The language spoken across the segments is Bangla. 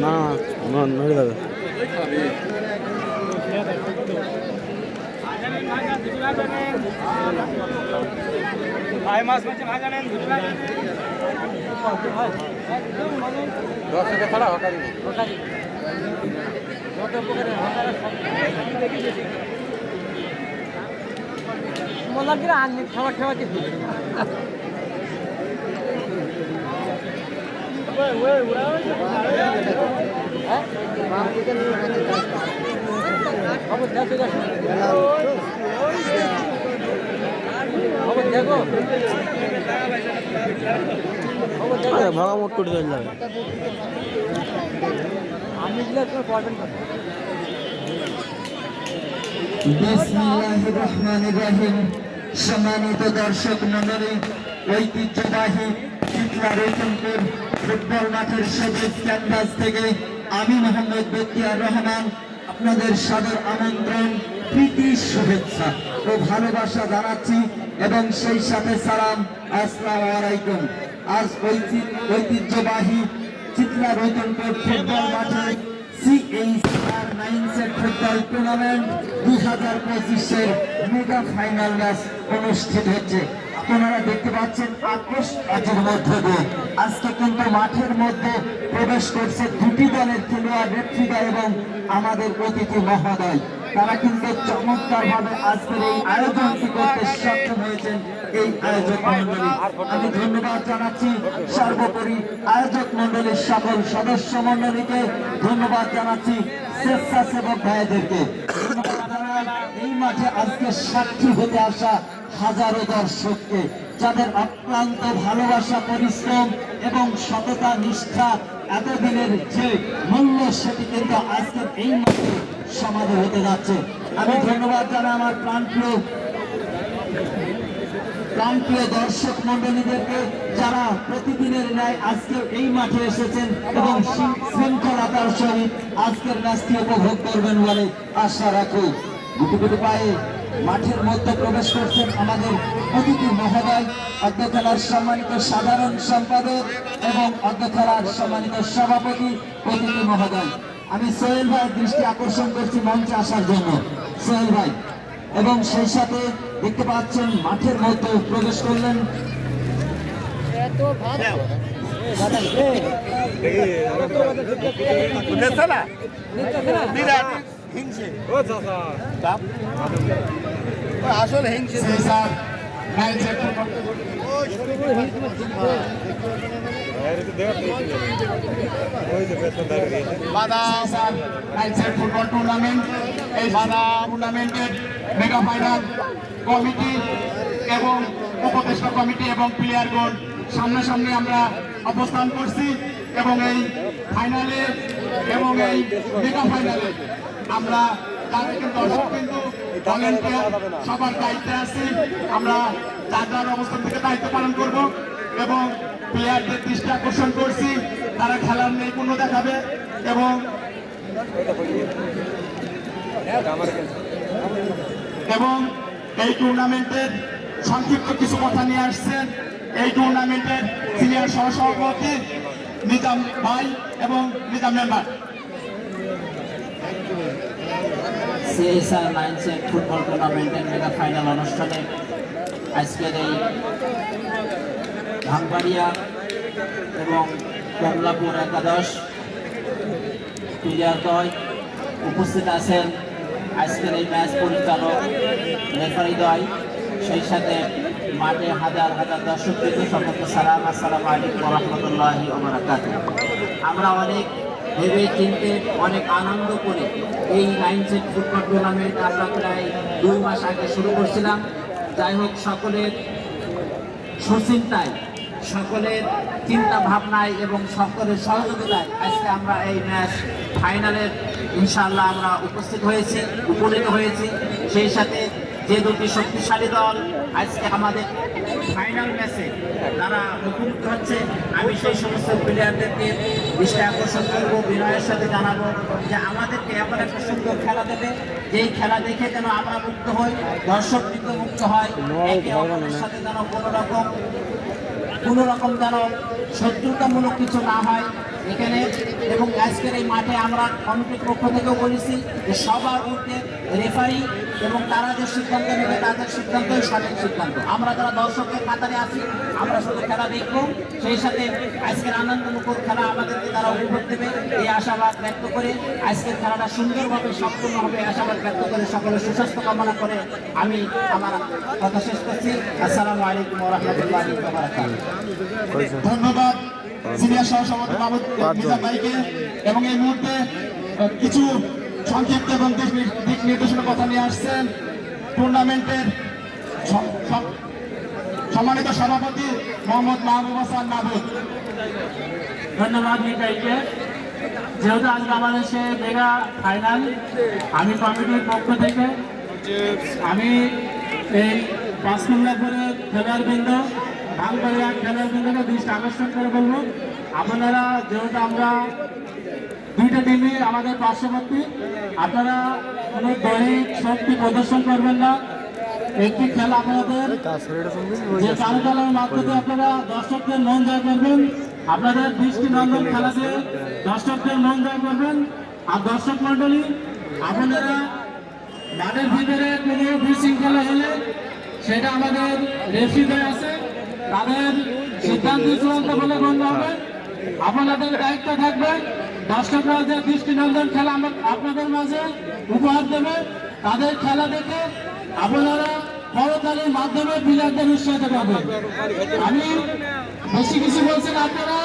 না না নড়ে যাবে। খাবার খাওয়া কি ভাগা মোট করে চলে যাবে। আমি দিলে পড়বেন না। বিসমিল্লাহির রহমানির রহিম। সম্মানিত দর্শক মণ্ডলী, ঐতিহ্যবাহী চিত্রা রৈতনপুর ফুটবল মাঠের সবুজ ক্যানভাস থেকে আমি মোহাম্মদ বখতিয়ার রহমান আপনাদের সাদর আমন্ত্রণ, প্রীতি, শুভেচ্ছা ও ভালোবাসা জানাচ্ছি এবং সেই সাথে সালাম, আসসালামু আলাইকুম। আজ ঐতিহ্যবাহী চিত্রা রৈতনপুর ফুটবল মাঠে CHR9 সেট ফুটবল টুর্নামেন্ট 2025-এর মেগা ফাইনাল ম্যাচ অনুষ্ঠিত হচ্ছে। আপনারা দেখতে পাচ্ছেন আকাশের মধ্যে দিয়ে আজকে কিন্তু মাঠের মধ্যে প্রবেশ করছে দুটি দলের খেলোয়াড়, রেফারি এবং আমাদের অতিথি মহোদয়। তারা কিন্তু চমৎকার ভাবে আজকের এই আয়োজনটি করতে সক্ষম হয়েছেন। এই আয়োজক মন্ডলী আমি ধন্যবাদ জানাচ্ছি। সর্বোপরি আয়োজক মন্ডলীর সকল সদস্য মন্ডলীকে ধন্যবাদ জানাচ্ছি, স্বেচ্ছাসেবক ভাইদেরকে এই মাঠে আজকে সাক্ষী হতে আসা হাজারো দর্শককে, যাদের অক্লান্ত ভালোবাসা, পরিশ্রম এবং সততা, নিষ্ঠা, এতদিনের যে মূল্য সেটি কিন্তু আজকের এই মাঠে সমাধি হতে যাচ্ছে। আমি ধন্যবাদ জানাই আমার প্রাণপ্রিয় দর্শক মন্ডলীদেরকে, যারা প্রতিদিনের ন্যায় আজকে এই মাঠে এসেছেন এবং শৃঙ্খলতার সহিত আজকের ম্যাচটি উপভোগ করবেন বলে আশা রাখি। গুটি গুটি পায়ে মাঠের মধ্যে প্রবেশ করছেন আমাদের অতিথি মহোদয়, অদ্য খেলার সম্মানিত সাধারণ সম্পাদক এবং অদ্য খেলার সম্মানিত সভাপতি অতিথি মহোদয়। আমি সোহেল ভাইয়ের দৃষ্টি আকর্ষণ করছি মঞ্চে আসার জন্য। সোহেল ভাই এবং সেই সাথে দেখতে পাচ্ছেন মাঠের মধ্যে প্রবেশ করলেন আসলে হিংসে ফুটবল টুর্নামেন্ট। এই টুর্নামেন্টের মেগা ফাইনাল কমিটি এবং উপদেষ্টা কমিটি এবং প্লেয়ারগণ সামনাসামনি আমরা অবস্থান করছি এবং এই ফাইনালে এবং এই মেগা ফাইনালে আমরা দর্শক কিন্তু সবার দায়িত্বে আছি। আমরা যার অবস্থান থেকে দায়িত্ব পালন করব এবং প্লেয়ারদের দৃষ্টি আকর্ষণ করছি, তারা খেলার নৈপুণ্য দেখাবে এবং এই টুর্নামেন্টের সংক্ষিপ্ত কিছু কথা নিয়ে আসছেন এই টুর্নামেন্টের সিনিয়র সহসভাপতি নিজাম ভাই এবং Nizam member. CHR9 set football টুর্নামেন্টের মেগা ফাইনাল অনুষ্ঠানে আজকের এই ভাঙবাড়িয়া এবং কমলাপুর একাদশ প্লেয়ারদ্বয় উপস্থিত আছেন, আজকের এই ম্যাচ পরিচালক, রেফারি দ্বয়, সেই সাথে মাঠে হাজার হাজার দর্শকবৃন্দ, সকলকে সালাম, আসসালামু আলাইকুম ওয়া রাহমাতুল্লাহি ওয়া বারাকাতুহু। আমরা অনেক ভেবে চিনতে, অনেক আনন্দ করে এই 9 সেট ফুটবল টুর্নামেন্ট আমরা প্রায় 2 মাস আগে শুরু করছিলাম। যাই হোক, সকলের সুচিন্তায়, সকলের চিন্তা ভাবনায় এবং সকলের সহযোগিতায় আজকে আমরা এই ম্যাচ ফাইনালের ইনশাআল্লাহ আমরা উপনীত হয়েছি। সেই সাথে যে দুটি শক্তিশালী দল আজকে আমাদের ফাইনাল ম্যাচে তারা মুখোমুখি হচ্ছে, আমি সেই সমস্ত প্লেয়ারদেরকে দৃষ্টি আকর্ষণ করবো, বিনয়ের সাথে জানাবো যে আমাদেরকে এমন একটা সুন্দর খেলা দেবে, যেই খেলা দেখে যেন আমরা মুক্ত হই, দর্শকবৃন্দ মুক্ত হয়, একে অপরের সাথে যেন কোনো রকম যেন শত্রুতামূলক কিছু না হয়, এখানে এবং আজকের এই মাঠে আমরা কমিটির পক্ষ থেকেও বলেছি যে সবার ঊর্ধ্বে রেফারি এবং তারা যে সিদ্ধান্ত নেবে তাদের সিদ্ধান্তই সঠিক সিদ্ধান্ত। আমরা যারা দর্শকের কাতারে আছি আমরা শুধু খেলা দেখব, সেই সাথে আজকের আনন্দমুখর খেলা আমাদেরকে তারা উপভোগ দেবে এই আশাবাদ ব্যক্ত করে আজকের খেলাটা সুন্দরভাবে সম্পূর্ণ হবে আশাবাদ ব্যক্ত করে সকলের সুস্বাস্থ্য কামনা করে আমি আমার কথা শেষ করছি। আসসালামু আলাইকুম ওয়া রাহমাতুল্লাহি ওয়া বারাকাতুহু। ধন্যবাদ সিনিয়র সহসভাপতি মাহমুদ মিজান ভাইকে। এবং এই মুহূর্তে কিছু সংক্ষিপ্ত এবং দিক নির্দেশনার কথা নিয়ে আসছেন টুর্নামেন্টের সম্মানিত সভাপতি মোহাম্মদ মাহবুব হাসান মাহবুব। ধন্যবাদ মিকাইলকে। যেহেতু আজকে আমাদের সে মেগা ফাইনাল, আমি কমিটির পক্ষ থেকে আমি এই পাঁচকুল্লাপুরের খেলোয়াড়বৃন্দ ভাঙবাড়িয়া খেলোয়াড়বৃন্দকে দৃষ্টি আকর্ষণ করে বলবো, আপনারা যেহেতু আমরা দুইটা টিমই আমাদের পার্শ্ববর্তী, আপনারা কোনো দৈহিক শক্তি প্রদর্শন করবেন না। একটি খেলা আপনাদের যে চারুকলার মাধ্যমে আপনারা দর্শকদের মন জয় করবেন, আপনাদের দৃষ্টিনন্দন খেলা দিয়ে দর্শকদের মন জয় করবেন। আর দর্শক মন্ডলী আপনারা মাঠের ভিতরে কোনো বিশৃঙ্খলা হলে সেটা আমাদের রেফারিদের আছে, তাদের সিদ্ধান্ত চূড়ান্ত বলে গণ্য হবে। আপনাদের দায়িত্ব থাকবে দর্শকরা যে দৃষ্টিনন্দন খেলা আপনাদের মাঝে উপহার দেবে, তাদের খেলা দেখে আপনারা করতালির মাধ্যমে প্লেয়ারদের উৎসাহিত করবেন। আমি বেশি কিছু বলছি না, আপনারা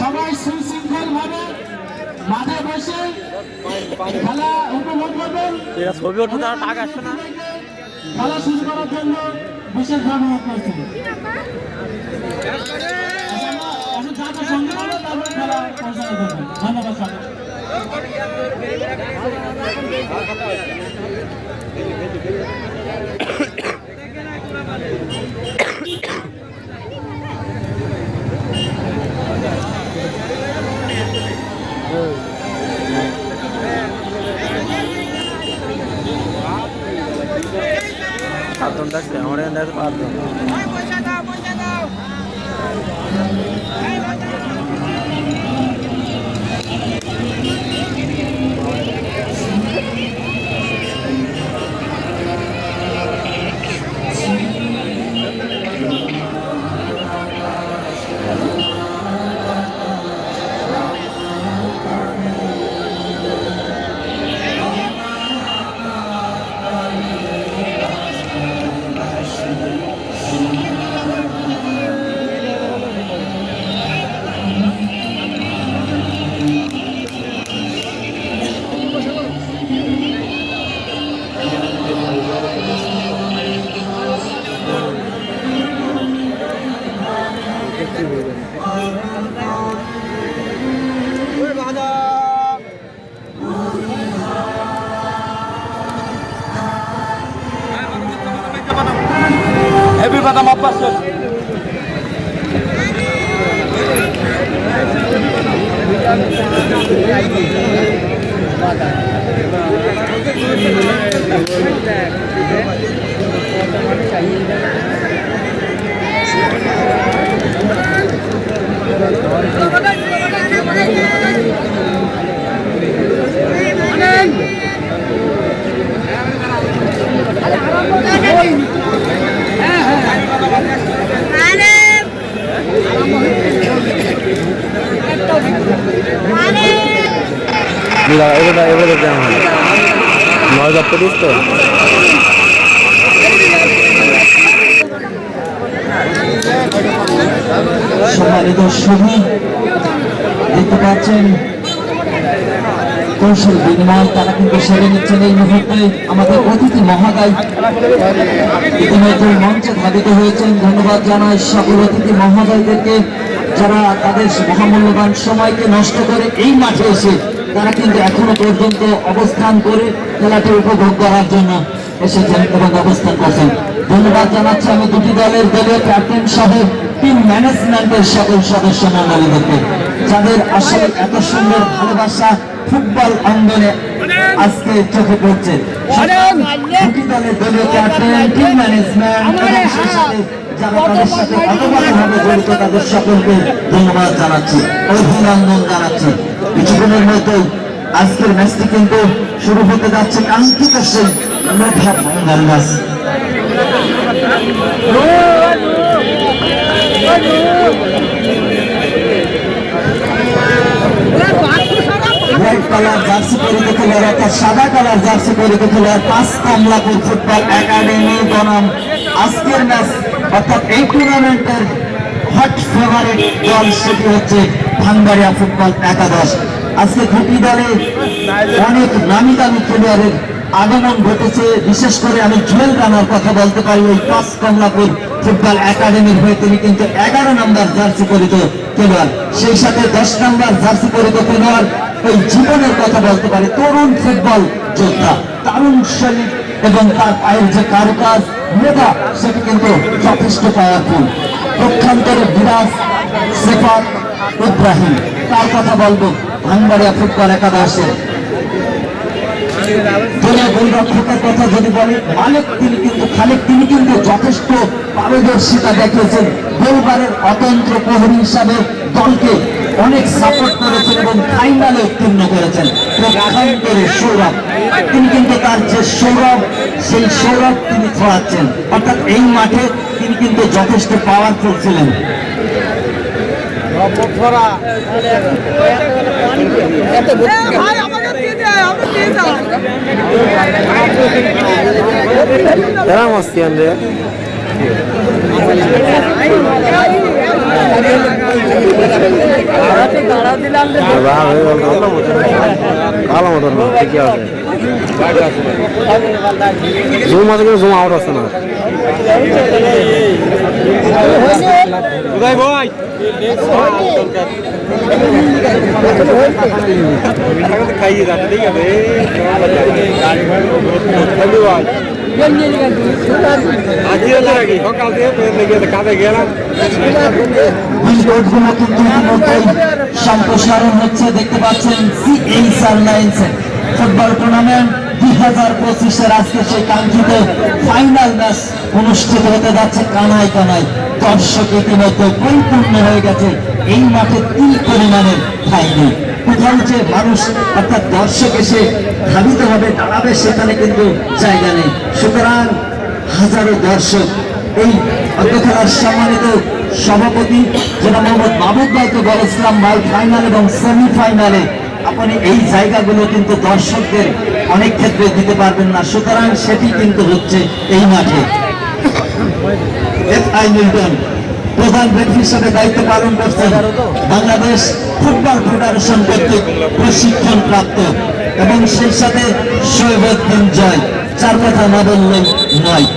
সবাই সুশৃঙ্খল ভাবে মাঠে বসে খেলা উপভোগ করবেন। খেলা শুরু করার জন্য বিশেষ ধন্যবাদ করছি। সঙ্গে তারপরে খেলা পরিচালনা করবেন। ধন্যবাদ সবাই। আমার Every bata mapasok. মজা করিস তো। সম্মানিত সভী দেখতে পাচ্ছেন কৌশল বিনিময় তারা কিন্তু সেরে নিচ্ছেন এই মুহূর্তে। আমাদের অতিথি মহোদয় ইতিমধ্যে মঞ্চে ধাবিত হয়েছেন। ধন্যবাদ জানাই সকল অতিথি মহোদয়দেরকে যারা তাদের মহামূল্যবান সময়কে নষ্ট করে এই মাঠে এসে তারা কিন্তু এখনো পর্যন্ত অবস্থান করে খেলাটি উপভোগ করার জন্য এসেছেন এবং অবস্থান করছেন। ধন্যবাদ জানাচ্ছি আমি দুটি দলের দলীয় ক্যাপ্টেন সহ টিম ম্যানেজমেন্টের সকল সদস্য মন্ডলীদেরকে, যাদের আসলে এত সুন্দর ভালোবাসা ফুটবল অঙ্গনে আজকে চোখে পড়ছে। দুটি দলের দলীয় ক্যাপ্টেন, টিম ম্যানেজমেন্ট এবং সেই সাথে যারা তাদের সাথে অনবরতভাবে জড়িত তাদের সকলকে ধন্যবাদ জানাচ্ছি, অভিনন্দন জানাচ্ছি। কিছুক্ষণের মধ্যেই আজকের ম্যাচটি কিন্তু শুরু হতে যাচ্ছে কাঙ্ক্ষিত সেই মেধা final match. Red colour jersey পরিহিত খেলোয়াড় অর্থাৎ সাদা কালার জার্সি পরিহিত খেলোয়াড় 5 কমলাপুর ফুটবল একাডেমি বনাম আজকের ম্যাচ অর্থাৎ এই টুর্নামেন্টের হট ফেভারিট দল সেটি হচ্ছে ভাঙ্গারিয়া ফুটবল একাদশ। আজকে দুটি দলে অনেক নামি দামি খেলোয়াড়ের আগমন ঘটেছে। বিশেষ করে আমি জুয়েল রানার কথা বলতে পারি, ওই 5 কমলাপুর ফুটবল একাডেমির হয়ে তিনি কিন্তু 11 নম্বর জার্সি পরিহিত খেলোয়াড়, সেই সাথে 10 নম্বর জার্সি পরিহিত খেলোয়াড় ওই জীবনের কথা বলতে পারি, তরুণ ফুটবল যোদ্ধা, দারুণ শৈলী এবং তার পায়ের যে কারুকাজ মেধা সেটি কিন্তু যথেষ্ট পাওয়ারফুল। পক্ষান্তরে বিরাজ সেফাত ইব্রাহিম, তার কথা বলবো ভাঙ্গারিয়া ফুটবল একাদশের। গোলরক্ষকের কথা যদি বলি মালিক, তিনি কিন্তু যথেষ্ট পারদর্শিতা দেখিয়েছেন। গোলবারের অতন্ত্র প্রহরী হিসাবে দলকে অনেক সাপোর্ট করেছেন এবং ফাইনালে উত্তীর্ণ করেছেন। পক্ষান্তরে সৌরভ, তিনি কিন্তু তার যে সৌরভ সেই সৌরভ তিনি ছড়াচ্ছেন, অর্থাৎ এই মাঠে তিনি কিন্তু যথেষ্ট পাওয়ারফুল ছিলেন। মস্তি আনবে ভালো মতন ঠিকই আছে, জুম আছে কিন্তু জুম আউট আছে না। ভাই খাইয়ে যাবে, ঠিক আছে সম্প্রসারণ হচ্ছে, দেখতে পাচ্ছেন ফুটবল টুর্নামেন্ট 2025-এর আজকে সেই কাঙ্ক্ষিত ফাইনাল ম্যাচ অনুষ্ঠিত হতে যাচ্ছে। কানায় কানায় দর্শক ইতিমধ্যে পরিপূর্ণ হয়ে গেছে। এই মাঠে 3 পরিমাণের ঠাঁই নেই, কোথাও যে মানুষ অর্থাৎ দর্শক এসে ধাবিত হবে দাঁড়াবে সেখানে কিন্তু জায়গা নেই। সুতরাং হাজারো দর্শক এই খেলার সম্মানিত সভাপতি জনাব মোহাম্মদ মাহবুব ভাইকে বলেছিলাম, ভাই ফাইনাল এবং সেমিফাইনালে আপনি এই জায়গাগুলো কিন্তু দর্শকদের অনেক ক্ষেত্রে দিতে পারবেন না, সুতরাং সেটি কিন্তু হচ্ছে এই মাঠে। মিল্টন প্রধান ব্যক্তি হিসাবে দায়িত্ব পালন করছেন, বাংলাদেশ ফুটবল ফেডারেশন কর্তৃক প্রশিক্ষণ প্রাপ্ত, এবং সেই সাথে শোয়েবউদ্দিন জয়, যার কথা না বললেই নয়।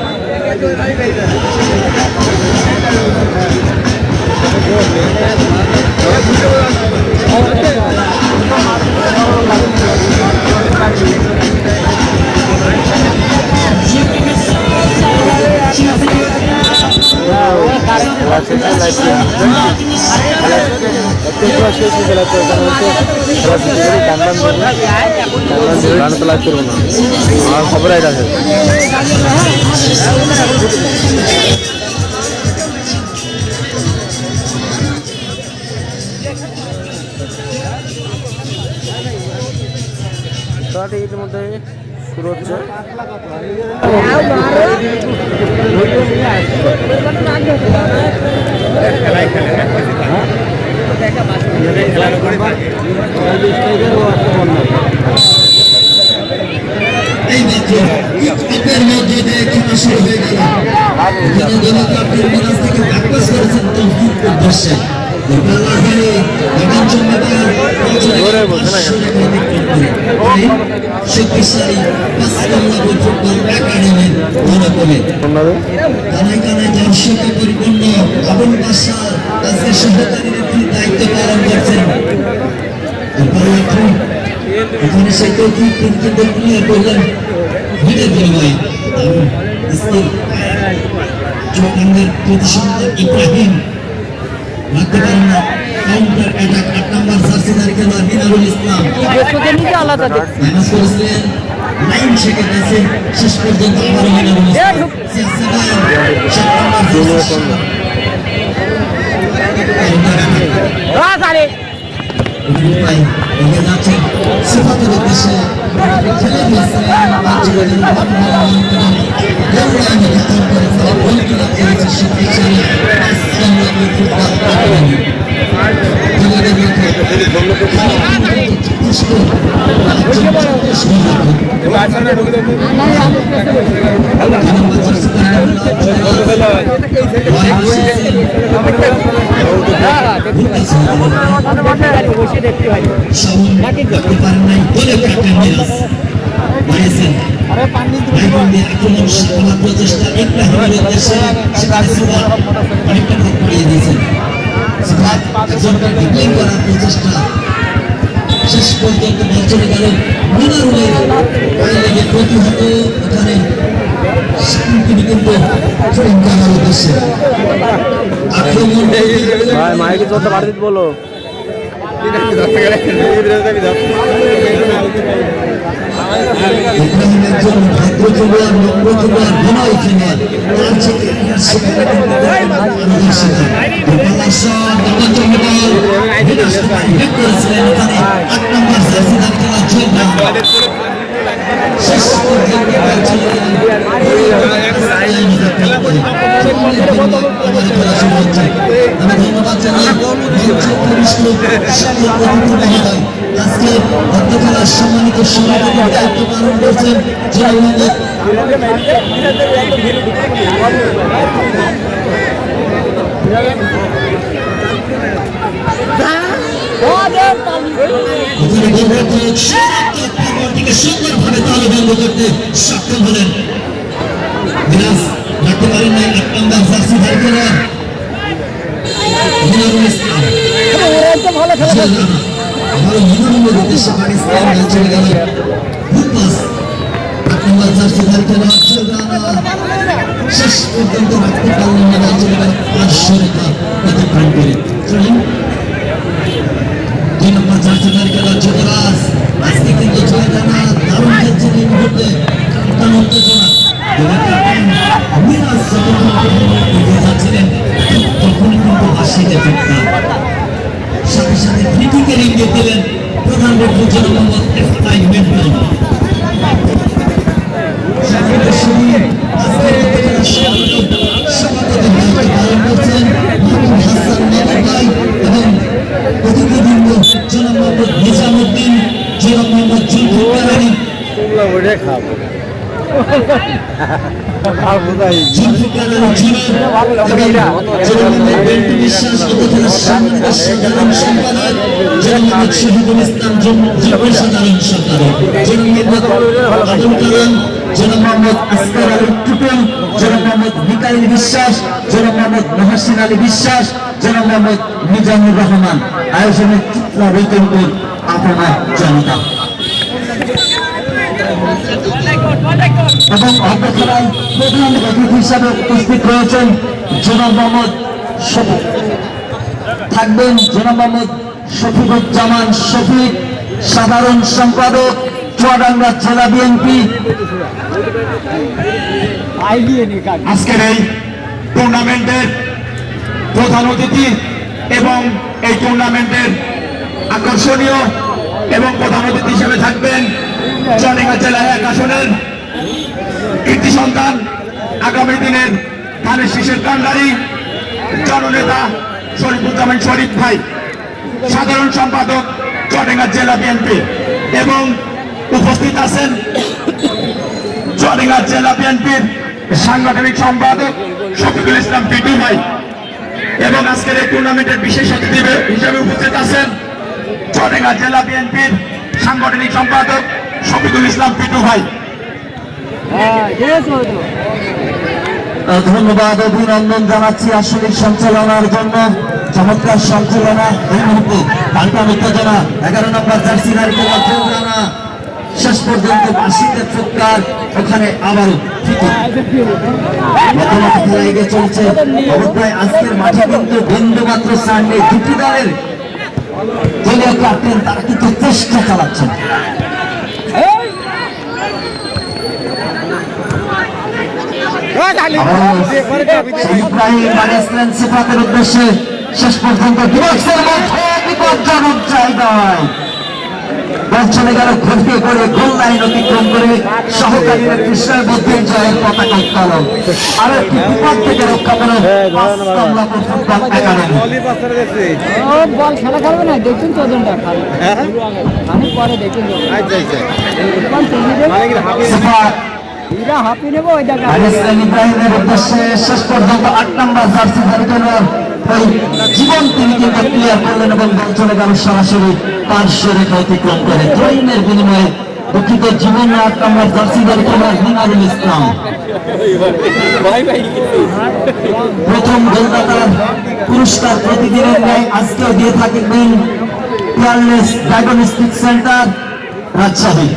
খবর আছে ইতিমধ্যে শুরু হচ্ছে। শক্তিশালী ফুটবল একাডেমির মনোবলে কানায় কানায় দর্শকে পরিপূর্ণ আবুল বাশা আজকে সহকারী রেফারির দায়িত্ব পালন করছেন। এখানে সেই তিনি কিন্তু ক্লিয়ার করলেন ভিড়ে ভাই চৌকান্দের প্রতিসন্ধান ইব্রাহিম রাখতে পারেন না। কাউন্টার অ্যাটাক 8 নম্বর জার্সিধারী খেলোয়াড় মিনারুল ইসলাম মাইনাস করেছিলেন 9 সেকেন্ড আছে শেষ পর্যন্ত আবার মিলানো এগিয়ে যাচ্ছেন সিফাতের উদ্দেশ্যে খেলে প্রচেষ্টা একটা উদ্দেশ্যে অনেকটা ভাগ করিয়ে দিয়েছেন করার প্রচেষ্টা শেষ পর্যন্ত বল চলে গেল প্রতিহত এখানে তিনি কিন্তু করার উদ্দেশ্যে আক্রমণ মাইকে চলতে পারবি বলো ইব্রাহিমের জন্য ভদ্র যুবক নম্র যুবক বিনয় খেলোয়াড় তার থেকে শেষ ধন্যবাদ জানাই আজকে খেলার সম্মানিত সভাপতির দায়িত্ব পালন করছেন সুন্দরভাবে তালে বন্ধ করতে সক্ষম হলেন বিরাজ রাখতে পারেন নাই 8 নম্বর জার্সি ধারী ভালো মনোরঞ্জন উদ্দেশ্যে পাকিস্তান চলে গেল শেষ পর্যন্ত রাখতে পারলেন না চলে গেল 500 রেখা অতিক্রম করে 2 নম্বর জার্সি ধারী খেলোয়াড় যুবরাজ আজকে কিন্তু জয় জানা দারুণ খেলছেন এই মুহূর্তে টান উত্তেজনা মিরাজ যখন এগিয়ে যাচ্ছিলেন তখনই কিন্তু হাসিতে চুক্তা সাথে সাথে ক্রিটিকের ইঙ্গিত দিলেন প্রধান রেফারি মোহাম্মদ এফআই মেন্টন এবং অতিথিবৃন্দ জনাব মোহাম্মদ নিজামুদ্দিন জনাব মোহাম্মদ জুলফিকার আলী বিশ্বাস জনাব মোহাম্মদ মহসিন আলী বিশ্বাস জনাব মোহাম্মদ মিজানুর রহমান আয়োজনের চিত্রা বৈতন্ত্র আপনার জনতা এবং অগ্রসরায় প্রধান অতিথি হিসাবে উপস্থিত রয়েছেন জনাব মোহাম্মদ থাকবেন জনাব মোহাম্মদ শফিকুজ্জামান শফিক সাধারণ সম্পাদক চুয়াডাঙ্গা জেলা বিএনপি। আজকের এই টুর্নামেন্টের প্রধান অতিথি এবং এই টুর্নামেন্টের আকর্ষণীয় এবং প্রধান অতিথি হিসেবে থাকবেন চুয়াডাঙ্গা জেলা 1 আসনের কীর্তি সন্তান আগামী দিনের ধানের শীষের কান্ডারি জননেতা শরীফুজ্জামান শরীফ ভাই, সাধারণ সম্পাদক চুয়াডাঙ্গা জেলা বিএনপি, এবং উপস্থিত আছেন চুয়াডাঙ্গা জেলা বিএনপির সাংগঠনিক সম্পাদক শফিকুল ইসলাম পিটু ভাই, এবং আজকের এই টুর্নামেন্টের বিশেষ অতিথি হিসেবে উপস্থিত আছেন চুয়াডাঙ্গা জেলা বিএনপির সাংগঠনিক সম্পাদক শফিকুল ইসলাম পিটু ভাই। ধন্যবাদ অভিনন্দন জানাচ্ছি আঞ্চলিক সঞ্চালনার জন্য। চমৎকার সঞ্চালনা এই মুহূর্তে পাল্টা উত্তেজনা 11 নম্বর জার্সি জানা শেষ পর্যন্ত বাসিদের চুক্কার ওখানে আবারও খেলা এগিয়ে চলছে অবস্থায়। আজকের মাঠে কিন্তু বিন্দুমাত্র স্থান নেই। দুটি দলের দলীয় ক্যাপ্টেন তারা কিন্তু চেষ্টা চালাচ্ছেন ইব্রাহিম বানিয়েছিলেন সিফাতের উদ্দেশ্যে, শেষ পর্যন্ত ডিবক্সের মধ্যে বিপজ্জনক জায়গায় বল চলে গেল ঘুরিয়ে করে গোল লাইন অতিক্রম করে সহকারীরা কৃষ্ণের মধ্যে জয়ের পতাকা উত্তোলন। আর একটি বিপদ থেকে রক্ষা করে কমলাপুর ফুটবল একাডেমি। বল খেলা খেলবে না, দেখুন চোদনটা খালি আমি পরে দেখুন হাঁপি নেবো ওই জায়গায়। ইব্রাহিমের উদ্দেশ্যে শেষ পর্যন্ত 8 নম্বর জার্সি ধারী করলেন ওই জীবন, তিনি কিন্তু ক্লিয়ার করলেন এবং বল চলে গেল সরাসরি পার্শ্ব রেখা অতিক্রম করে। ট্রেনের বিনিময়ে দুঃখিত জীবন 8 নম্বর জার্সি ধারী করলেন মিনারুল ইসলাম। প্রথম গোলদাতার পুরস্কার প্রতিদিনের ন্যায় আজকেও দিয়ে থাকবেন পিয়ারলেস ডায়াগনস্টিক সেন্টার রাজশাহী।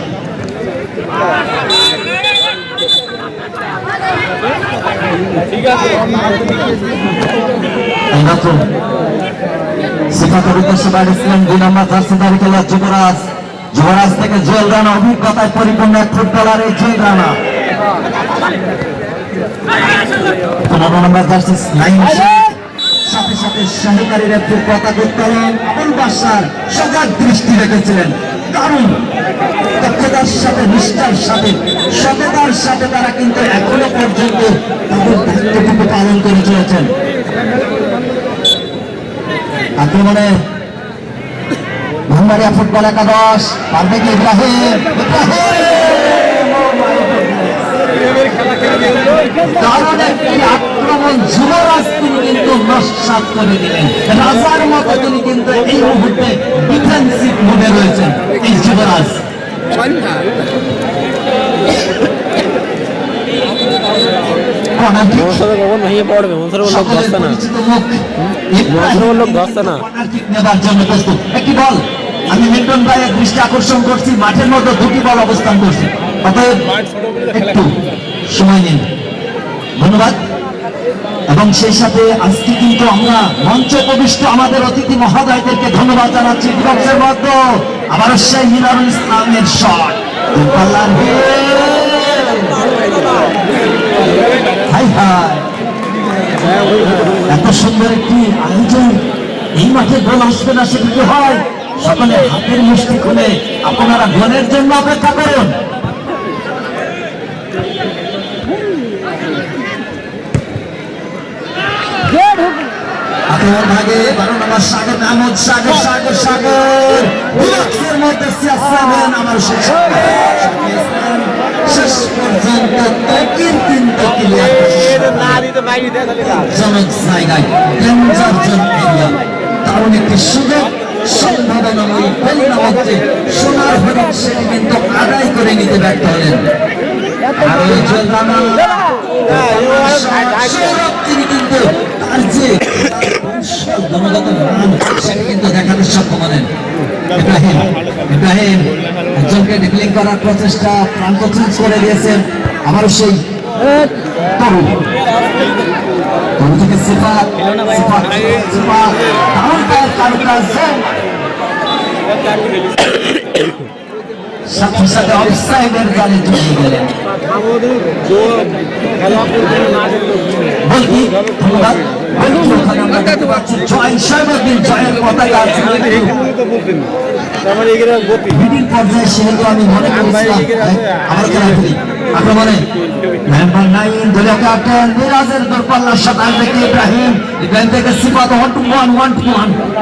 সিফাতের উদ্দেশ্যে বাড়িয়েছিলেন 2 নম্বর জার্সি ধারী খেলোয়াড় যুবরাজ। যুবরাজ থেকে জুয়েল রানা, অভিজ্ঞতায় পরিপূর্ণ এক ফুটবলার এই জুয়েল রানা। 15 নম্বর জার্সি লাইন সাথে সাথে সহকারী রেফারির পতাকা উত্তোলন। আবুল বাশার সজাগ দৃষ্টি রেখেছিলেন, কারণ দক্ষতার সাথে নিষ্ঠার সাথে সততার সাথে তারা কিন্তু এখনো পর্যন্ত তাদের দায়িত্বটুকু পালন করে চলেছেন। আক্রমণে ভান্ডারিয়া ফুটবল একাদশ পারবে কি ইব্রাহিম? দারুণ একটি আক্রমণ, যুবরাজ তিনি কিন্তু নস্যাৎ করে দিলেন। রাজার মতো তিনি কিন্তু এই মুহূর্তে ডিফেন্সিভ মোডে রয়েছেন এই যুবরাজ। কখন ভেঙে পড়বে? মনসুর বললো ধরছে না, মনসুর বললো ধরছে না। নেবার জন্য প্রস্তুত একটি বল, আমি মিল্টন ভাইয়ের দৃষ্টি আকর্ষণ করছি, মাঠের মধ্যে 2টি বল অবস্থান করছে, অতএব একটু সময় নিন। ধন্যবাদ। এবং সেই সাথে আজকে কিন্তু আমরা মঞ্চ উপবিষ্ট আমাদের অতিথি মহোদয়দেরকে ধন্যবাদ জানাচ্ছি। ডিবক্সের মধ্যে আবারও সেই মিনারুল ইসলামের শট, এত সুন্দর একটি আয়োজন, এই মাঠে গোল আসবে না সেটি কি হয়? সকলে হাতের মুষ্টি খুলে আপনারা গোলের জন্য অপেক্ষা করুন। আপনার ভাগে 12 নম্বর সাগর আহমদ, সাগর সাগর সাগর ডিবক্সের মধ্যে সিয়াসেন আমার শেষ পর্যন্ত তকির কিন্তু ক্লিয়ার জনক জায়গায় ডেঞ্জার জোন এরিয়া, কারণ একটি সুযোগ সম্ভাবনাময়ী পরিণামে সোনার হরিণ সেটি কিন্তু আদায় করে নিতে ব্যর্থ হলেন। আর ওই তিনি কিন্তু তার যে জনগত মান সেটা কিন্তু দেখাতে সক্ষম হলেন। ইব্রাহিম ইব্রাহিম একজনকে ডিপ্লিং করার প্রচেষ্টা প্রান্ত চেঞ্জ করে দিয়েছেন। আবারও সেই তরুণ থেকে সিফাত সিফাত সিফাত দারুণ পায়ের কারুকাজ, সাথে সাথে অফসাইডের জালে চলে গেলেন। বলকি ধন্যবাদ। জয় সাহেবের জয়ের পতাকা মিডিল পর্যায়ে সেহেতু আমি মনে করেছিলাম আমার খেলা ফেলি আক্রমণে নাম্বার 9 দলীয় ক্যাপ্টেন মিরাজের দূরপাল্লার শট আসবে কি ইব্রাহিম। ইব্রাহিম থেকে সিফাত 1-1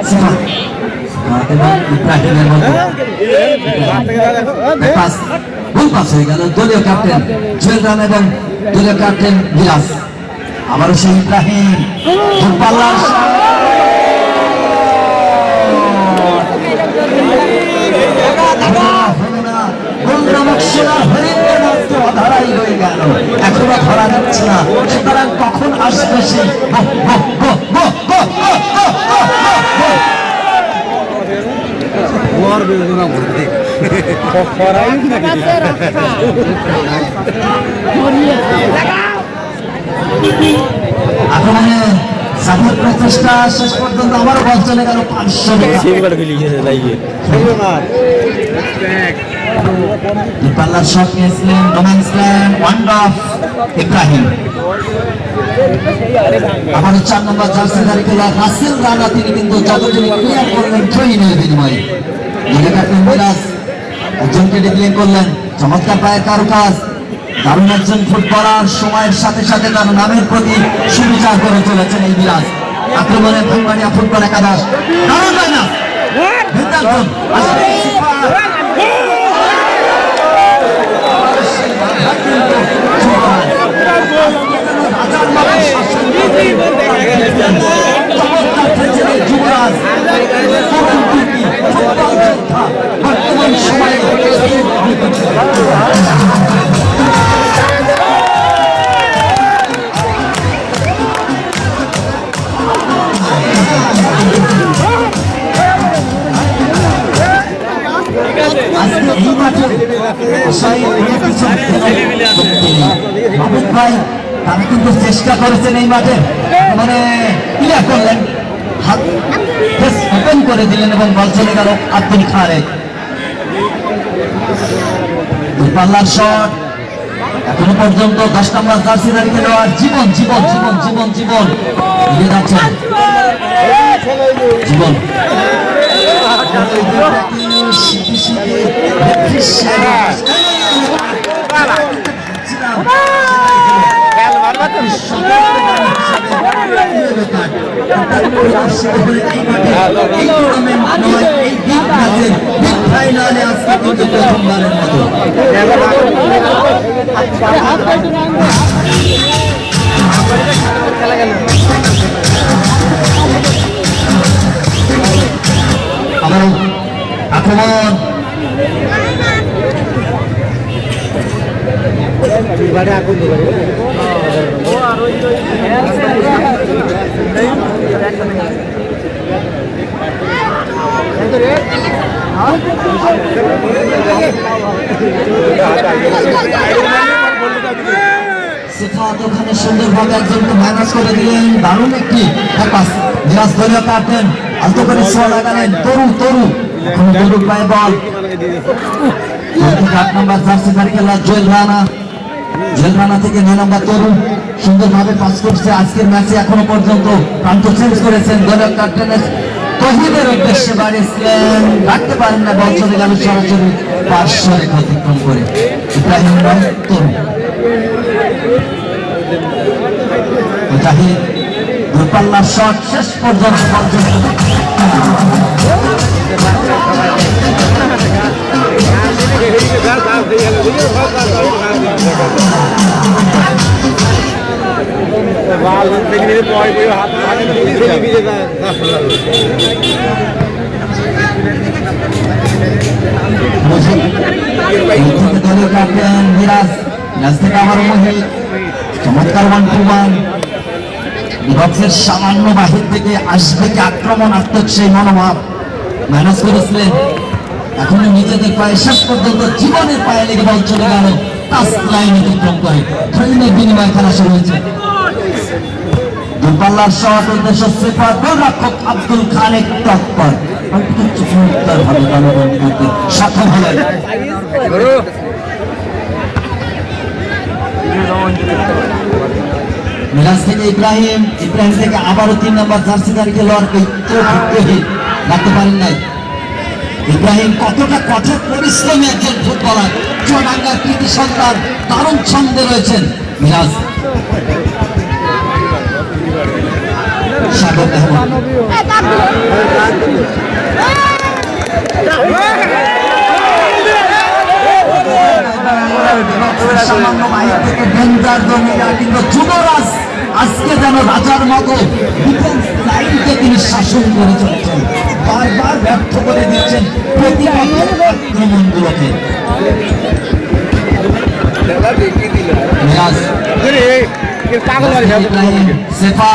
সিফাত ইব্রাহিমের মধ্যে পাস, ভুল পাস হয়ে গেল। দলীয় ক্যাপ্টেন জুয়েল রানা এবং দলীয় ক্যাপ্টেন মিরাজ। আবারও সেই ইব্রাহিম দূরপাল্লার এখনো ধরা যাচ্ছে না, সুতরাং কখন আসবে সেই আক্রমণে সাফল প্রচেষ্টা শেষ পর্যন্ত আবারও বল চলে গেল 500 মিটার। পাল্লার শট নিয়েছিলেন romance land wonder of Ibrahim. আবার 4 নম্বর জার্সিধারী খেলোয়াড় রাসেল রানা, তিনি কিন্তু যতটুকু ক্লিয়ার করলেন ট্রেনের বিনিময়ে। ক্যাপ্টেন মিরাজ একজনকে ডিক্লেয়ার করলেন, চমৎকার পায়ের কারুকাজ, দারুণ একজন ফুটবলার, সময়ের সাথে সাথে তার নামের প্রতি সুবিচার করে চলেছেন এই মিরাজ। আক্রমণে ভাঙ্গানিয়া ফুটবল একাদশ, দারুণ না যুবরাজ বর্তমান সময়ে ভাই তারা কিন্তু চেষ্টা করেছেন এই মাঠে, মানে ক্লিয়ার করলেন, হাত ওপেন করে দিলেন এবং বল চলে গেল আব্দুল খালেক। পাল্লার শট এখনো পর্যন্ত 10 নম্বর জার্সিধারী খেলোয়াড় জীবন জীবন জীবন জীবন জীবন এগিয়ে যাচ্ছেন। জীবন প্রথমবারের মতো আবার আক্রমণ সিফাত ওখানে সুন্দরভাবে একজনকে ম্যানেজ করে দিলেন, দারুণ একটি পাস। মিরাজ দলীয় ক্যাপ্টেন আলতো করে ছোঁয়া লাগালেন, তরু তরু এখন তরু পায়ে বল। 8 নম্বর জার্সিধারী খেলোয়াড় জুয়েল রানা, জুয়েল রানা থেকে 9 নম্বর তরু সুন্দরভাবে পাস করছে। আজকের ম্যাচে এখনো পর্যন্ত প্রান্ত চেঞ্জ করেছেন দলীয় ক্যাপ্টেনের তহিদের উদ্দেশ্যে বাড়িয়েছিলেন, রাখতে পারেন না, বল চলে গেল সরাসরি পার্শ্ব রেখা অতিক্রম করে। ইব্রাহিম তরু মুজাহিদ দূরপাল্লার শট শেষ পর্যন্ত মিরাজ থেকে আবার মহিল চমৎকার 1-2-1 বিপক্ষের সামান্য বাহির থেকে আসবে কি আক্রমণাত্মক সেই মনোভাব ম্যানেজ করেছিলেন। এখনো নিজেদের পায়ে শেষ পর্যন্ত জীবনের পায়ে লেগে বল চলে গেল টাচ লাইন অতিক্রম করে। ট্রেনের বিনিময়ে খেলা শুরু হয়েছে। দূরপাল্লার শট উদ্দেশ্য সিফাত, গোলরক্ষক আব্দুল খালেক তৎপর চমৎকারভাবে জনগণ করতে সক্ষম হলেন। মিরাজ থেকে ইব্রাহিম, ইব্রাহিম থেকে আবারও 3 নম্বর জার্সিধারী খেলোয়াড় রাখতে পারেন নাই। ইব্রাহিম কতটা কঠোর পরিশ্রমী একজন ফুটবলার, চুয়াডাঙ্গার কৃতি সন্তান, দারুণ ছন্দে রয়েছেন মিরাজ। সাগর আহমদ সামান্য বাইরে থেকে ডেঞ্জার জমিরা, কিন্তু যুবরাজ আজকে যেন রাজার মতো ডিফেন্স লাইনকে তিনি শাসন করে চলেছেন, বারবার ব্যর্থ করে দিচ্ছেন প্রতিপক্ষের আক্রমণগুলোকে। সেফা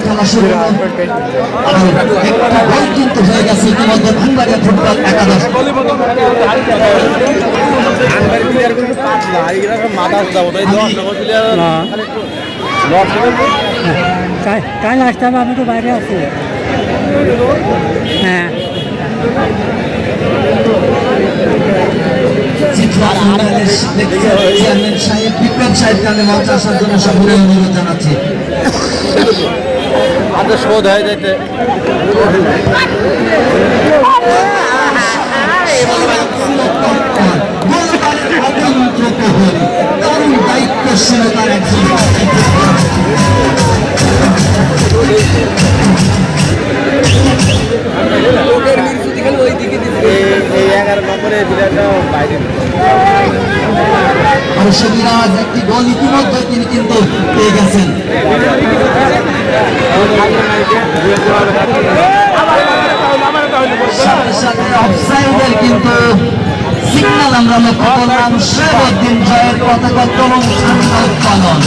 খেলা শুরু গোল কিন্তু হয়ে গেছে ইতিমধ্যে ভাঙ্গারিয়া ফুটবল একাদশ। কাল আসতে হবে, আমি তো বাইরে আছি। হ্যাঁ চেয়ারম্যান সাহেব বিপ্লব সাহেবকে আমি মঞ্চে আসার জন্য সকলে অনুরোধ জানাচ্ছি। শোধ হয়ে যেতে দারুণ দায়িত্বশীলতার একজন এই 11 নম্বরে বিরাটটা বাইরে সিরাজ একটি গোল ইতিমধ্যে তিনি কিন্তু পেয়ে গেছেন। সাথে সাথে অফসাইডের কিন্তু সিগন্যাল আমরা লক্ষ্য করলাম। শেরউদ্দিন জয়ের পতাকা উত্তোলন ঝান্ডা উত্তোলন।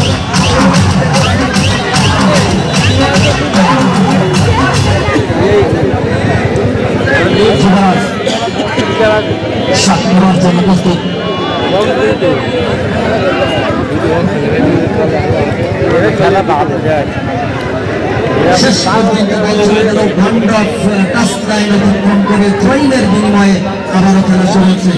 সাত নম্বর জন্য প্রস্তুত। শেষ পর্যন্ত ট্রেনের বিনিময়ে আবারও খেলা শুরু হচ্ছে।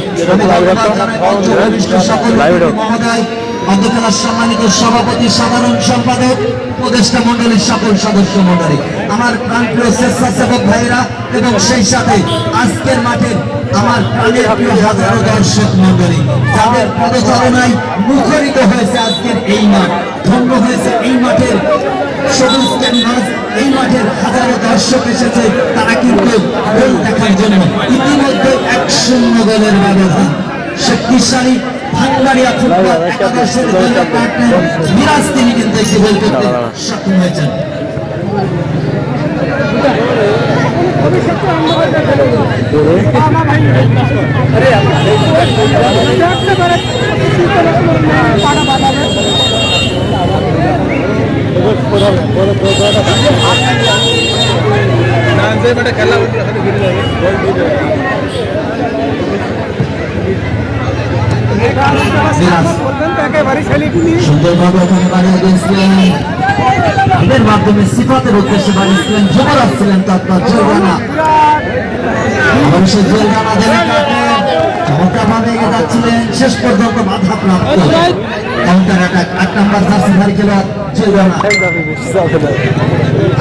সকল মহোদয়, অর্ধ খেলার সম্মানিত সভাপতি, সাধারণ সম্পাদক, উপদেষ্টা মন্ডলীর সকল সদস্য মন্ডলী, আমার প্রাণপ্রিয় স্বেচ্ছাসেবক ভাইরা এবং সেই সাথে আজকের মাঠের আমার প্রাণের প্রিয় হাজারো দর্শক মন্ডলী, যাদের পদচারণায় মুখরিত হয়েছে আজকের এই মাঠ, ধন্য হয়েছে এই মাঠের সবুজ ক্যানভাস, এই মাঠের হাজারো দর্শক এসেছে তারা কিন্তু গোল দেখার জন্য। ইতিমধ্যে 1-0 গোলের ব্যবধান। শক্তিশালী ভাঙ্গারিয়া ফুটবল একাদশের দলীয় ক্যাপ্টেন মিরাজ তিনি কিন্তু একটি গোল করতে সক্ষম হয়েছেন। সুন্দরভাবে ওখানে বাড়িয়ে দিয়েছিলেন, এদের মাধ্যমে সিফাতের উদ্দেশ্যে বাড়িয়েছিলেন, যুবরাজ ছিলেন তৎপর জোরগানা। আবার সে জোরগানা চমৎকারভাবে এগিয়ে যাচ্ছিলেন, শেষ পর্যন্ত বাধা প্রাপ্ত কাউন্টার অ্যাটাক 8 নম্বর জার্সিধারী খেলোয়াড় জোরগানা।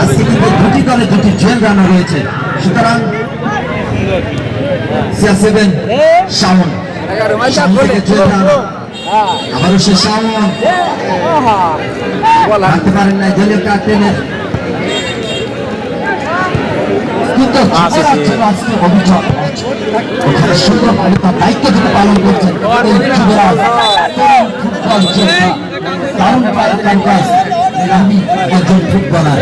আজকে কিন্তু দুটি দলে দুটি জোরগানা রয়েছে, সুতরাং CR7 শাওন আবারও সে শাওন রাখতে পারেন না দলীয় ক্যাপ্টেনের অভিযোগ। সুন্দরভাবে তার দায়িত্ব থেকে পালন করছেন দারুণ ক্যাম্পাস। আমি একজন ফুটবলার,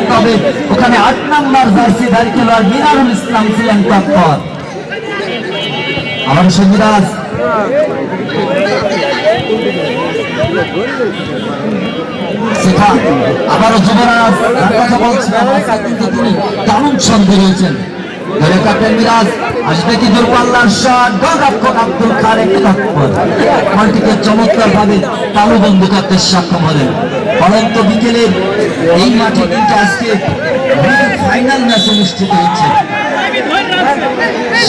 তবে ওখানে 8 নম্বর জার্সিধারী খেলোয়াড় মিনারুল ইসলাম ছিলেন তৎপর। আবার সিরাজ আবারও যুবরাজ কথা বলছিলেন, তিনি দারুণ ছন্দে রয়েছেন। ক্যাপ্টেন মিরাজ আসবে কি দূরপাল্লার শট, গোলরক্ষক আব্দুল খালেক তৎপর বলটিকে চমৎকার ভাবে তালুবন্দী করতে সক্ষম হলেন। পরন্ত বিকেলের এই মাঠে কিন্তু আজকে ফাইনাল ম্যাচ অনুষ্ঠিত হচ্ছে।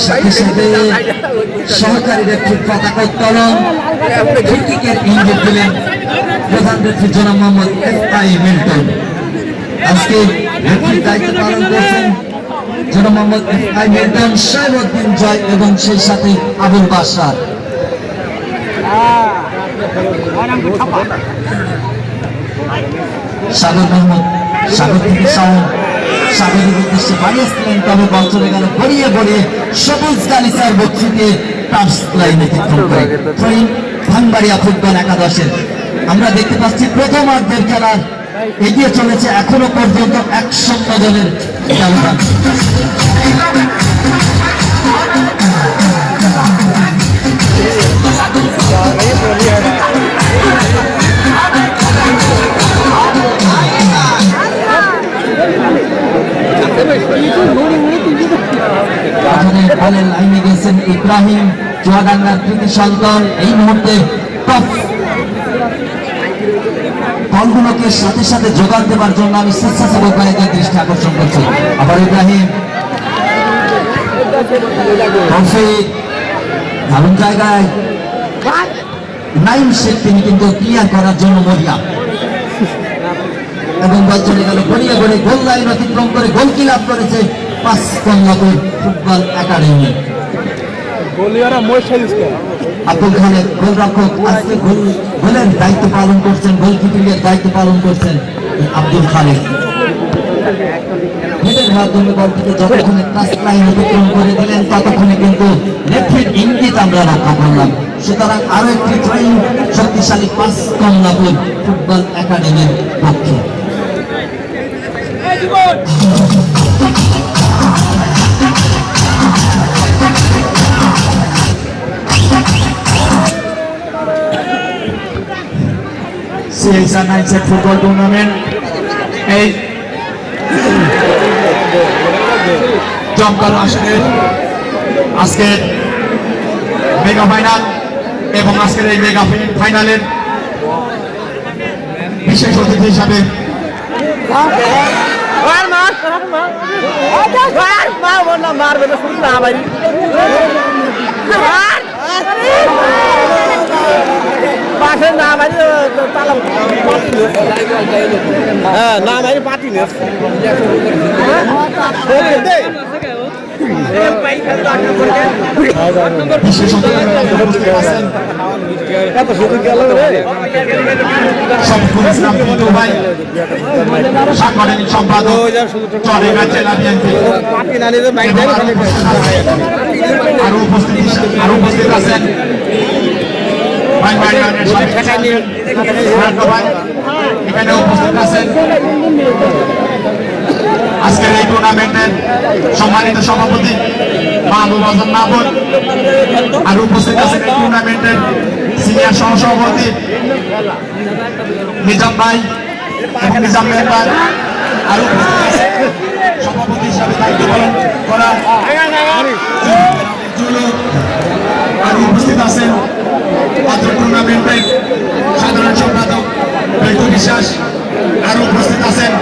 সাথে সাথে সহকারী রেফারির পতাকা উত্তোলন, ফ্রি-কিকের ইঙ্গিত দিলেন প্রধান রেফারি জনাব মোহাম্মদ FI মিল্টন। আজকে রেফারির দায়িত্ব পালন করছেন জনাব মোহাম্মদ FI মিল্টন, শেরউদ্দিন জয় এবং সেই সাথে আবুল বাশার। সাগর মোহাম্মদ, সাগর থেকে শাওন, সাগরের উদ্দেশ্যে বাড়িয়েছিলেন, তবে বল চলে গেল গড়িয়ে গড়িয়ে সবুজ গালিচার বক্সিকে টাচ লাইনে অতিক্রম করে। ভাঙ্গারিয়া ফুটবল একাদশের আমরা দেখতে পাচ্ছি প্রথমার্ধের খেলা এগিয়ে চলেছে এখনো পর্যন্ত 1-0 দলের ব্যবধান। বলের লাইনে গেছেন ইব্রাহিম, চুয়াডাঙ্গার কৃতি সন্তান। এই মুহূর্তে বলগুলোকে সাথে সাথে যোগান দেওয়ার জন্য আমি স্বেচ্ছাসেবক ভাইদের দৃষ্টি আকর্ষণ করছি। আবার ইব্রাহিম দারুণ জায়গায় নাইম শেখ, তিনি কিন্তু ক্লিয়ার করার জন্য মরিয়া এবং বল চলে গেল গড়িয়ে গড়ে গোল লাইন অতিক্রম করে গোল কি লাভ করেছে পাঁচকন্যাপুর ফুটবল একাডেমি। আব্দুল খালেক গোলরক্ষক, আজকে গোলের দায়িত্ব পালন করছেন, গোলকিপিংয়ের দায়িত্ব পালন করছেন আব্দুল খালেক। হেডের মাধ্যমে বলটিকে যতক্ষণে টাচ লাইন অতিক্রম করে দিলেন ততক্ষণে কিন্তু রেফারির ইঙ্গিত আমরা রক্ষা করলাম। সুতরাং আরো একটি ট্রেন শক্তিশালী পাঁচকন্যাপুর ফুটবল একাডেমির পক্ষে। সিএসআর 9 সেট ফুটবল টুর্নামেন্ট এই জমকালো আসরের আজকের মেগা ফাইনাল এবং আজকের এই মেগা ফাইনালের বিশেষ অতিথি হিসাবে বিশেষ অতিথি আছেন সাংগঠনিক সম্পাদক চুয়াডাঙ্গা জেলা বিএনপি। আরো উপস্থিত আছেন এখানে উপস্থিত আছেন আজকের এই টুর্নামেন্টের সম্মানিত সভাপতি মাহবুব হাসান মাহবুব। আর উপস্থিত আছেন এই টুর্নামেন্টের সিনিয়র সহসভাপতি নিজাম ভাই এবং নিজাম মেম্বার। আর উপস্থিত আছেন সভাপতি হিসাবে দায়িত্ব পালন করা জুলু। আর উপস্থিত আছেন পাত্র টুর্নামেন্টের সাধারণ সম্পাদক বৈদ্য বিশ্বাস। আর উপস্থিত আছেন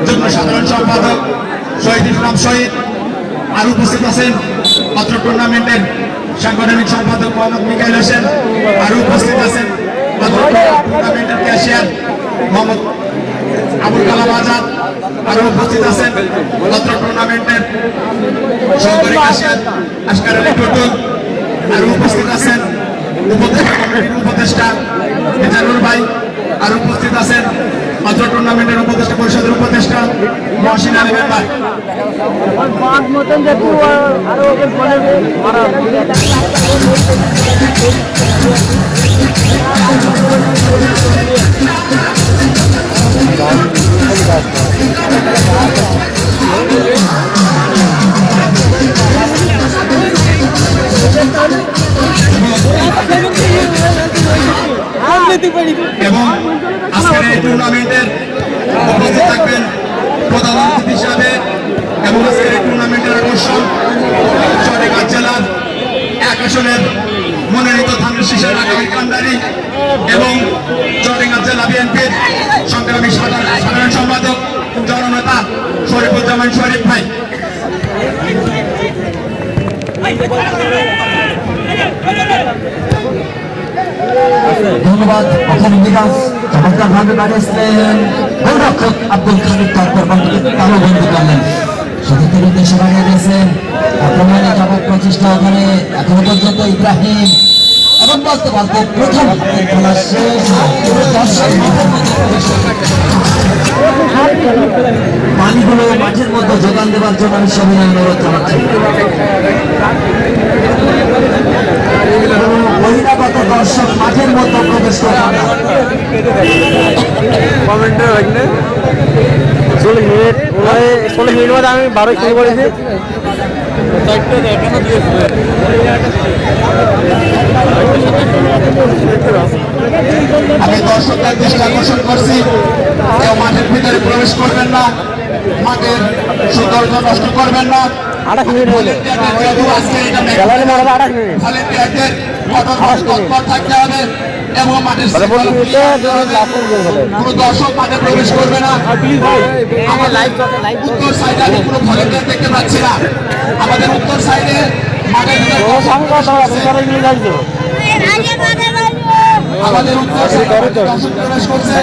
যুগ্ম সাধারণ সম্পাদক শহীদ ইসলাম শহীদ। আর উপস্থিত আছেন পাত্র টুর্নামেন্টের সাংগঠনিক সম্পাদক মোহাম্মদ মিকাইল হোসেন। আর উপস্থিত আছেন পাত্র টুর্নামেন্টের ক্যাশিয়ার মোহাম্মদ আবুল কালাম আজাদ। আর উপস্থিত আছেন পাত্র টুর্নামেন্টের সহকারী ক্যাশিয়ার আসকার আলী টুটুল। আর উপস্থিত আছেন উপদেষ্টা কমিটির উপদেষ্টা মেজানুর ভাই। আর উপস্থিত আছেন পাত্র টুর্নামেন্টের উপদেষ্টা পরিষদের উপদেষ্টা মহসিন আলী মেম্বার। এবং আজকের এই টুর্নামেন্টের উপস্থিত থাকবেন প্রধান অতিথি হিসাবে এবং আজকের এই টুর্নামেন্টের আকর্ষণ চুয়াডাঙ্গা জেলার 1 আসনের মনোনীত ধানের শীষের আগামী কান্ডারি এবং চুয়াডাঙ্গা জেলা বিএনপির সংগ্রামী সাধারণ সম্পাদক জননেতা শরীফুজ্জামান শরীফ ভাই। ধন্যবাদ। ওখানে বিকাশ চমৎকার ভাবে বাড়িয়েছিলেন গোলরক্ষক আব্দুল খালিক, তারপর বলটিকে তালুবন্দি করলেন, সতীর্থের উদ্দেশ্যে বাড়িয়ে দিয়েছেন। আক্রমণে যাবার প্রচেষ্টা ওখানে এখনো পর্যন্ত ইব্রাহিম এবং বলতে বলতে প্রথম খেলা শেষ। পানিগুলো মাঠের মধ্যে যোগান দেওয়ার জন্য আমি সবিনয় অনুরোধ জানাচ্ছি। বহিরাগত দর্শক মাঠের মধ্যে প্রবেশ করবেন না। কমেন্টে রাখলে 40 মিনিট 40 মিনিট বাদে আমি 12 শুরু করেছি। আমি দর্শকদের দৃষ্টি আকর্ষণ করছি, কেউ মাঠের ভিতরে প্রবেশ করবেন না, মাঠের সৌন্দর্য নষ্ট করবেন না। 28 মিনিট হলো যেহেতু আজকে এটা খেলার মধ্যে 28 মিনিট ভলেন্টিয়ারদের তৎপর থাকতে হবে এবং মাঠের কোনো দর্শক মাঠে প্রবেশ করবে না। উত্তর সাইডে আমি কোনো ভলেন্টিয়ার দেখতে পাচ্ছি না। আমাদের উত্তর সাইডে মাঠের ভিতরে আমাদের উত্তর সাইডে দর্শক প্রবেশ করছে।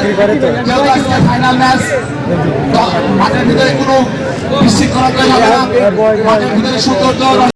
যেহেতু আজকে ফাইনাল ম্যাচ, মাঠের ভিতরে কোনো বিশৃঙ্খলা হবে না। মাঠের ভিতরে সৌন্দর্য